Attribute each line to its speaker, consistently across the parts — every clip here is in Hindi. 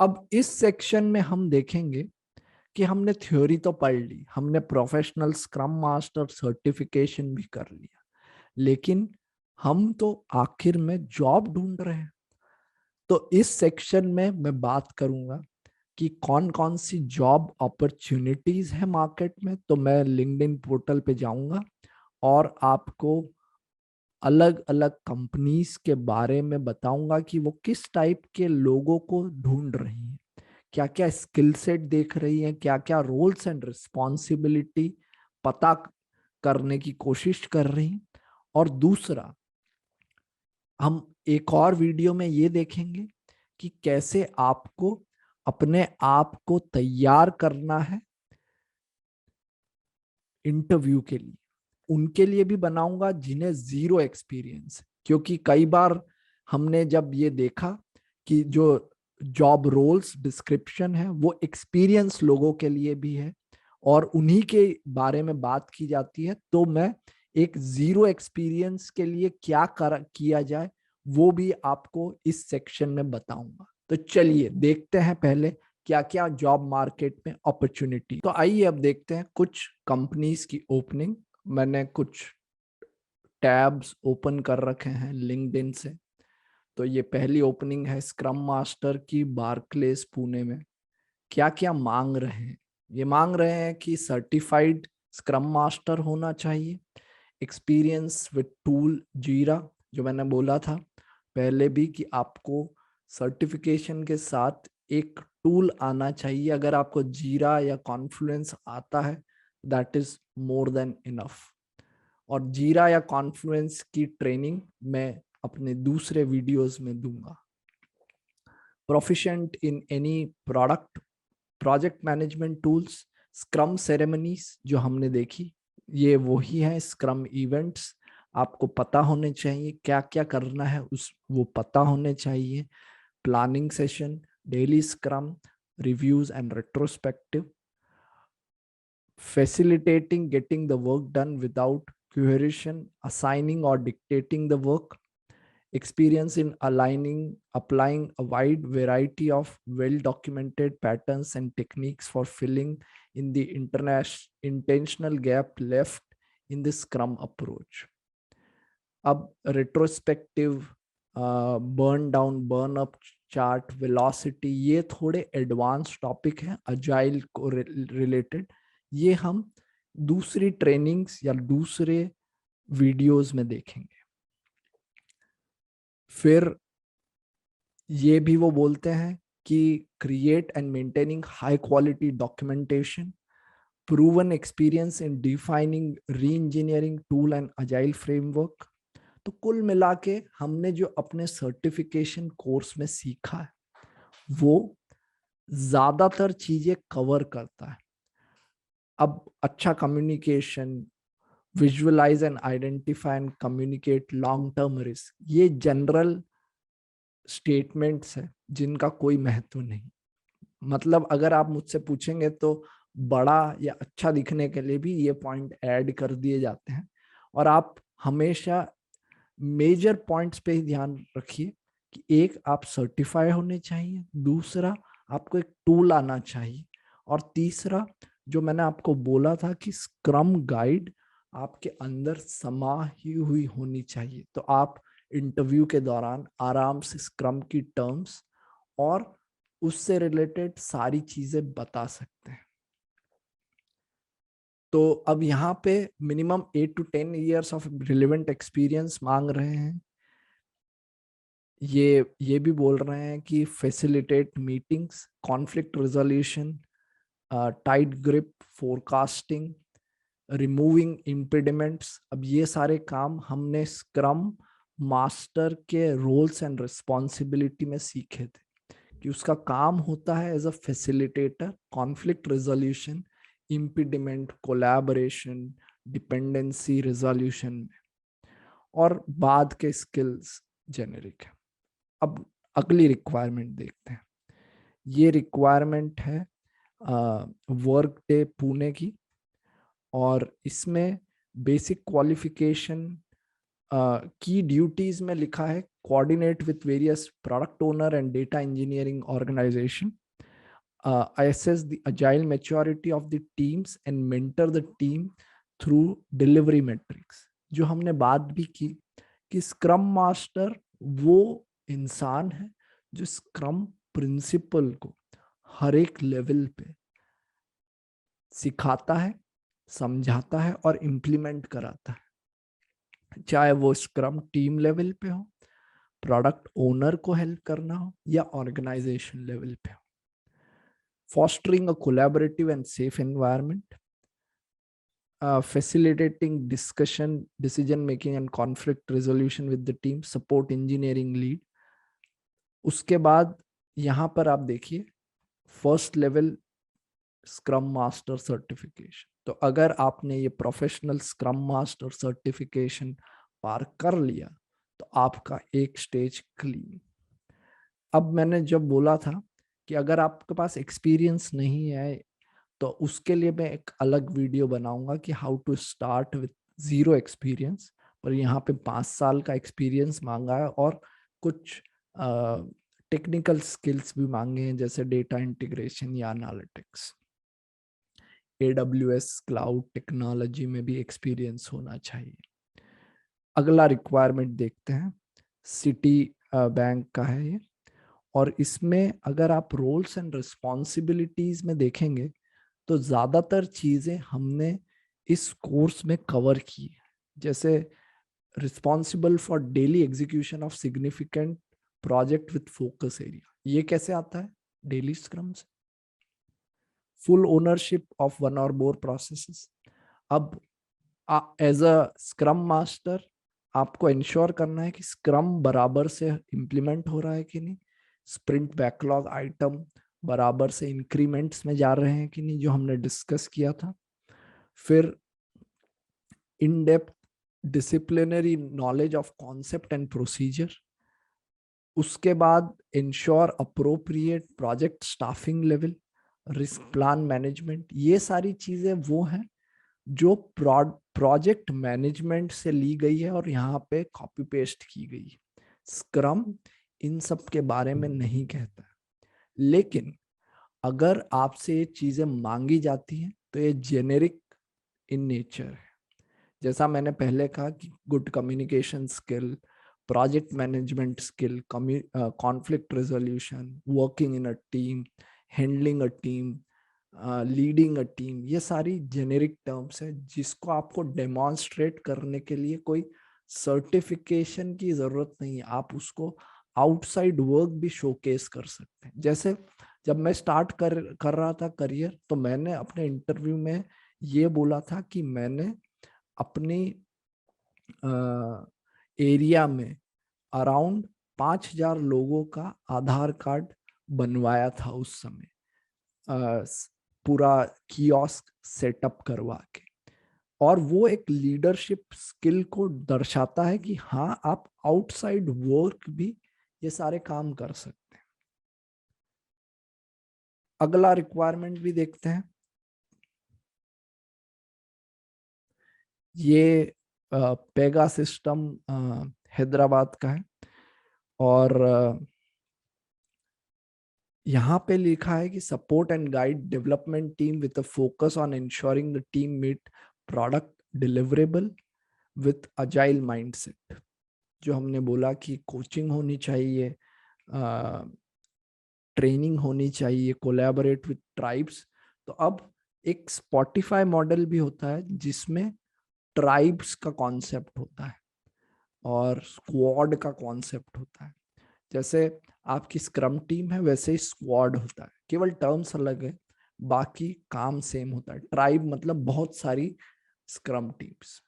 Speaker 1: अब इस सेक्शन में हम देखेंगे कि हमने थ्योरी तो पढ़ ली, हमने प्रोफेशनल स्क्रम मास्टर सर्टिफिकेशन भी कर लिया, लेकिन हम तो आखिर में जॉब ढूंढ रहे हैं। तो इस सेक्शन में मैं बात करूंगा कि कौन कौन सी जॉब अपॉर्चुनिटीज है मार्केट में। तो मैं लिंक्डइन पोर्टल पे जाऊंगा और आपको अलग अलग कंपनीज के बारे में बताऊंगा कि वो किस टाइप के लोगों को ढूंढ रही हैं, क्या क्या स्किल सेट देख रही हैं, क्या क्या रोल्स एंड रिस्पॉन्सिबिलिटी पता करने की कोशिश कर रही हैं। और दूसरा, हम एक और वीडियो में ये देखेंगे कि कैसे आपको अपने आप को तैयार करना है इंटरव्यू के लिए। उनके लिए भी बनाऊंगा जिन्हें जीरो एक्सपीरियंस, क्योंकि कई बार हमने जब ये देखा कि जो जॉब रोल्स डिस्क्रिप्शन है वो एक्सपीरियंस लोगों के लिए भी है और उन्हीं के बारे में बात की जाती है, तो मैं एक जीरो एक्सपीरियंस के लिए क्या किया जाए वो भी आपको इस सेक्शन में बताऊंगा। तो चलिए देखते हैं पहले क्या क्या जॉब मार्केट में अपॉर्चुनिटी। तो आइए अब देखते हैं कुछ कंपनीज की ओपनिंग। मैंने कुछ टैब्स ओपन कर रखे हैं लिंक्डइन से। तो ये पहली ओपनिंग है स्क्रम मास्टर की, बार्कलेस पुणे में। क्या क्या मांग रहे हैं? ये मांग रहे हैं कि सर्टिफाइड स्क्रम मास्टर होना चाहिए, एक्सपीरियंस विद टूल जीरा, जो मैंने बोला था पहले भी कि आपको सर्टिफिकेशन के साथ एक टूल आना चाहिए। अगर आपको जीरा या कॉन्फ्लुएंस आता है, that is more than enough. और जीरा या कॉन्फ्लुएंस की ट्रेनिंग मैं अपने दूसरे वीडियोस में दूंगा। Proficient in any product project management tools, scrum ceremonies जो हमने देखी, ये वही है स्क्रम इवेंट्स। आपको पता होने चाहिए क्या क्या करना है, उस वो पता होने चाहिए। Planning session, daily scrum, reviews and retrospective, facilitating getting the work done without coercion, assigning or dictating the work, experience in applying a wide variety of well-documented patterns and techniques for filling in the intentional gap left in the Scrum approach. अब retrospective, burn down, burn up chart, velocity, ये थोड़े एडवांस टॉपिक हैं अजाइल को रिलेटेड। ये हम दूसरी ट्रेनिंग्स या दूसरे वीडियोस में देखेंगे। फिर ये भी वो बोलते हैं कि create and maintaining high quality documentation, proven experience in defining री engineering tool and agile framework. तो कुल मिला के हमने जो अपने सर्टिफिकेशन कोर्स में सीखा है वो ज्यादातर चीजें कवर करता है। अब अच्छा communication, visualize and identify and communicate long term risk, ये जनरल स्टेटमेंट्स है जिनका कोई महत्व नहीं। मतलब अगर आप मुझसे पूछेंगे तो बड़ा या अच्छा दिखने के लिए भी ये पॉइंट ऐड कर दिए जाते हैं। और आप हमेशा मेजर पॉइंट्स पे ही ध्यान रखिए कि एक, आप सर्टिफाई होने चाहिए, दूसरा आपको एक टूल आना चाहिए, और तीसरा जो मैंने आपको बोला था कि स्क्रम गाइड आपके अंदर समाई हुई होनी चाहिए। तो आप इंटरव्यू के दौरान आराम से स्क्रम की टर्म्स और उससे रिलेटेड सारी चीजें बता सकते हैं। तो अब यहाँ पे minimum 8 to 10 years of relevant experience मांग रहे हैं। ये भी बोल रहे हैं कि facilitate meetings, conflict resolution, tight grip, forecasting, removing impediments. अब ये सारे काम हमने स्क्रम मास्टर के रोल्स एंड रिस्पॉन्सिबिलिटी में सीखे थे कि उसका काम होता है as a facilitator, conflict resolution, impediment, collaboration, dependency resolution में। और बाद के स्किल्स जेनेरिक है। अब अगली रिक्वायरमेंट देखते हैं। ये रिक्वायरमेंट है वर्क डे पुणे की, और इसमें बेसिक क्वालिफिकेशन की ड्यूटीज में लिखा है coordinate with various product owner and data engineering organization. I assess the agile maturity of the teams and mentor the team through delivery metrics. जो हमने बात भी की कि स्क्रम मास्टर वो इंसान है जो स्क्रम प्रिंसिपल को हर एक लेवल पे सिखाता है, समझाता है और इम्प्लीमेंट कराता है, चाहे वो स्क्रम टीम लेवल पे हो, प्रोडक्ट ओनर को हेल्प करना हो या ऑर्गेनाइजेशन लेवल पे हो. Fostering a collaborative and safe environment, facilitating discussion, decision making and conflict resolution with the team, support engineering lead. उसके बाद यहाँ पर आप देखिए first level scrum master certification. तो अगर आपने ये प्रोफेशनल स्क्रम मास्टर सर्टिफिकेशन पार कर लिया तो आपका एक स्टेज क्लीन. अब मैंने जब बोला था कि अगर आपके पास एक्सपीरियंस नहीं है तो उसके लिए मैं एक अलग वीडियो बनाऊंगा कि how to start with zero experience, पर यहाँ पे 5 साल का एक्सपीरियंस मांगा है और कुछ टेक्निकल स्किल्स भी मांगे हैं जैसे डेटा इंटीग्रेशन या एनालिटिक्स. AWS क्लाउड टेक्नोलॉजी में भी एक्सपीरियंस होना चाहिए. अगला रिक्वायरमेंट देखते हैं, सिटी बैंक का है ये, और इसमें अगर आप रोल्स एंड रिस्पॉन्सिबिलिटीज में देखेंगे तो ज्यादातर चीजें हमने इस कोर्स में कवर की है. जैसे responsible for daily execution of significant project with focus area, ये कैसे आता है डेली स्क्रम से. फुल ओनरशिप ऑफ वन और मोर प्रोसेसेस. अब एज अ स्क्रम मास्टर आपको इंश्योर करना है कि स्क्रम बराबर से इम्प्लीमेंट हो रहा है कि नहीं, स्प्रिंट बैकलॉग आइटम बराबर से इंक्रीमेंट्स में जा रहे हैं कि नहीं, जो हमने डिस्कस किया था. फिर in depth disciplinary knowledge of concept and procedure. उसके बाद ensure appropriate project staffing level, risk plan management. ये सारी चीजें वो हैं जो प्रोजेक्ट मैनेजमेंट से ली गई है और यहाँ पे कॉपी पेस्ट की गई है. स्क्रम इन सब के बारे में नहीं कहता, लेकिन अगर आपसे ये चीजें मांगी जाती हैं तो ये जेनेरिक इन नेचर है. जैसा मैंने पहले कहा कि good communication skill, project management skill, conflict resolution, working in a team, handling a team, leading a team, ये सारी जेनेरिक टर्म्स है जिसको आपको डेमोन्स्ट्रेट करने के लिए कोई सर्टिफिकेशन की जरूरत नहीं है. आप उसको आउटसाइड वर्क भी शोकेस कर सकते हैं. जैसे जब मैं स्टार्ट कर रहा था करियर, तो मैंने अपने इंटरव्यू में ये बोला था कि मैंने अपनी एरिया में अराउंड 5,000 लोगों का आधार कार्ड बनवाया था उस समय, पूरा कियोस्क सेटअप करवा के. और वो एक लीडरशिप स्किल को दर्शाता है कि हाँ, आप आउटसाइड वर्क भी ये सारे काम कर सकते हैं. अगला रिक्वायरमेंट भी देखते हैं. ये पेगा सिस्टम हैदराबाद का है और यहाँ पे लिखा है कि support and guide development team with a focus on ensuring the team meat product deliverable with agile mindset. जो हमने बोला कि कोचिंग होनी चाहिए, ट्रेनिंग होनी चाहिए, कोलैबोरेट विथ ट्राइब्स. तो अब एक स्पॉटिफाई मॉडल भी होता है जिसमें ट्राइब्स का कॉन्सेप्ट होता है और स्क्वाड का कॉन्सेप्ट होता है. जैसे आपकी स्क्रम टीम है वैसे ही स्क्वाड होता है, केवल टर्म्स अलग है, बाकी काम सेम होता है. ट्राइब मतलब बहुत सारी स्क्रम टीम्स.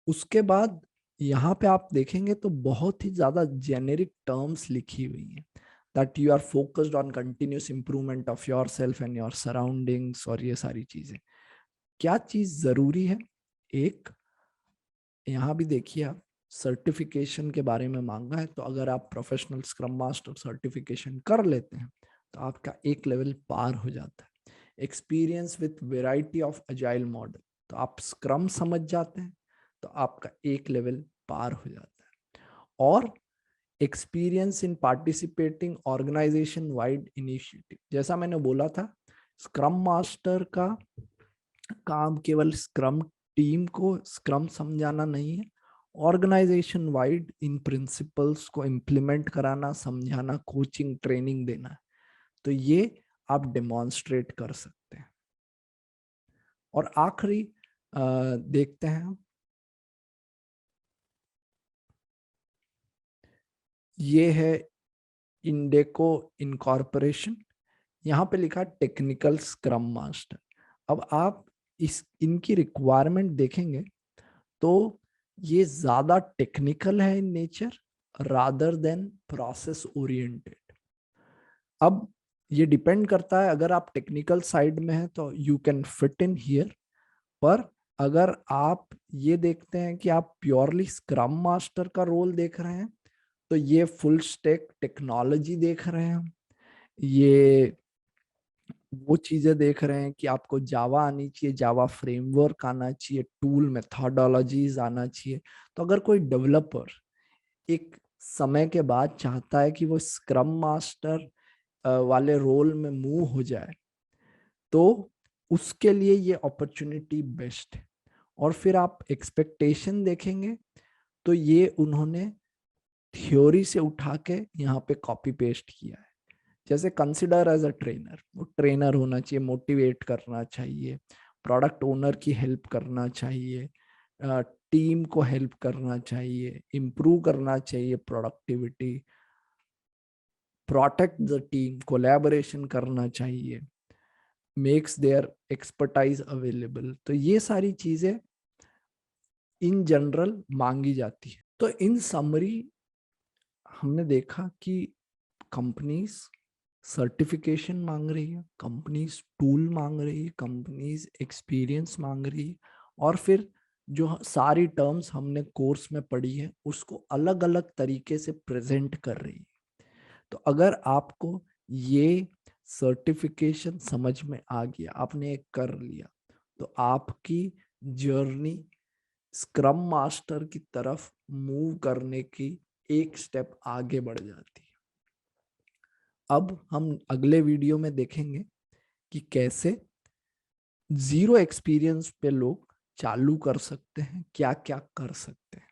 Speaker 1: उसके बाद यहाँ पे आप देखेंगे तो बहुत ही ज्यादा जेनेरिक टर्म्स लिखी हुई है, that you are focused on continuous improvement of yourself and your surroundings. और ये सारी चीजें, क्या चीज जरूरी है, एक यहाँ भी देखिए आप सर्टिफिकेशन के बारे में मांगा है. तो अगर आप प्रोफेशनल स्क्रम मास्टर सर्टिफिकेशन कर लेते हैं तो आपका एक लेवल पार हो जाता है. Experience with variety of agile model, तो आप स्क्रम समझ जाते हैं तो आपका एक लेवल पार हो जाता है. और experience in participating organization wide initiative. जैसा मैंने बोला था, स्क्रम मास्टर का काम केवल स्क्रम टीम को स्क्रम समझाना नहीं है, ऑर्गेनाइजेशन वाइड इन प्रिंसिपल्स को इम्प्लीमेंट कराना, समझाना, कोचिंग ट्रेनिंग देना है। तो ये आप डेमोन्स्ट्रेट कर सकते हैं। और आखिरी देखते हैं हम, ये है इंडेको इनकॉर्पोरेशन। यहाँ पे लिखा टेक्निकल स्क्रम मास्टर। अब आप इनकी रिक्वायरमेंट देखेंगे तो ये ज्यादा टेक्निकल है in nature rather than process oriented. अब ये डिपेंड करता है, अगर आप टेक्निकल साइड में हैं तो you can fit in here, पर अगर आप ये देखते हैं कि आप प्योरली स्क्रम मास्टर का रोल देख रहे हैं, तो ये फुल स्टैक टेक्नोलॉजी देख रहे हैं, ये वो चीजें देख रहे हैं कि आपको जावा आनी चाहिए, जावा फ्रेमवर्क आना चाहिए, टूल मेथोडोलॉजीज आना चाहिए। तो अगर कोई डेवलपर एक समय के बाद चाहता है कि वो स्क्रम मास्टर वाले रोल में मूव हो जाए, तो उसके लिए ये अपॉर्चुनिटी बेस्ट है। और फिर आप एक्सपेक्टेशन देखेंगे तो ये उन्होंने थ्योरी से उठा के यहाँ पे कॉपी पेस्ट किया है। जैसे कंसिडर एज अ ट्रेनर, वो ट्रेनर होना चाहिए, मोटिवेट करना चाहिए, प्रोडक्ट ओनर की हेल्प करना चाहिए, टीम को हेल्प करना चाहिए, इम्प्रूव करना चाहिए productivity, protect the team, collaboration करना चाहिए, मेक्स देयर एक्सपर्टाइज अवेलेबल। तो ये सारी चीजें इन जनरल मांगी जाती है। तो इन समरी हमने देखा कि कंपनीज सर्टिफिकेशन मांग रही है, कंपनीज टूल मांग रही है, कंपनीज एक्सपीरियंस मांग रही है, और फिर जो सारी टर्म्स हमने कोर्स में पढ़ी है उसको अलग अलग तरीके से प्रेजेंट कर रही है। तो अगर आपको ये सर्टिफिकेशन समझ में आ गया, आपने एक कर लिया, तो आपकी जर्नी स्क्रम मास्टर की तरफ मूव करने की एक स्टेप आगे बढ़ जाती है। अब हम अगले वीडियो में देखेंगे कि कैसे जीरो एक्सपीरियंस पे लोग चालू कर सकते हैं, क्या क्या कर सकते हैं।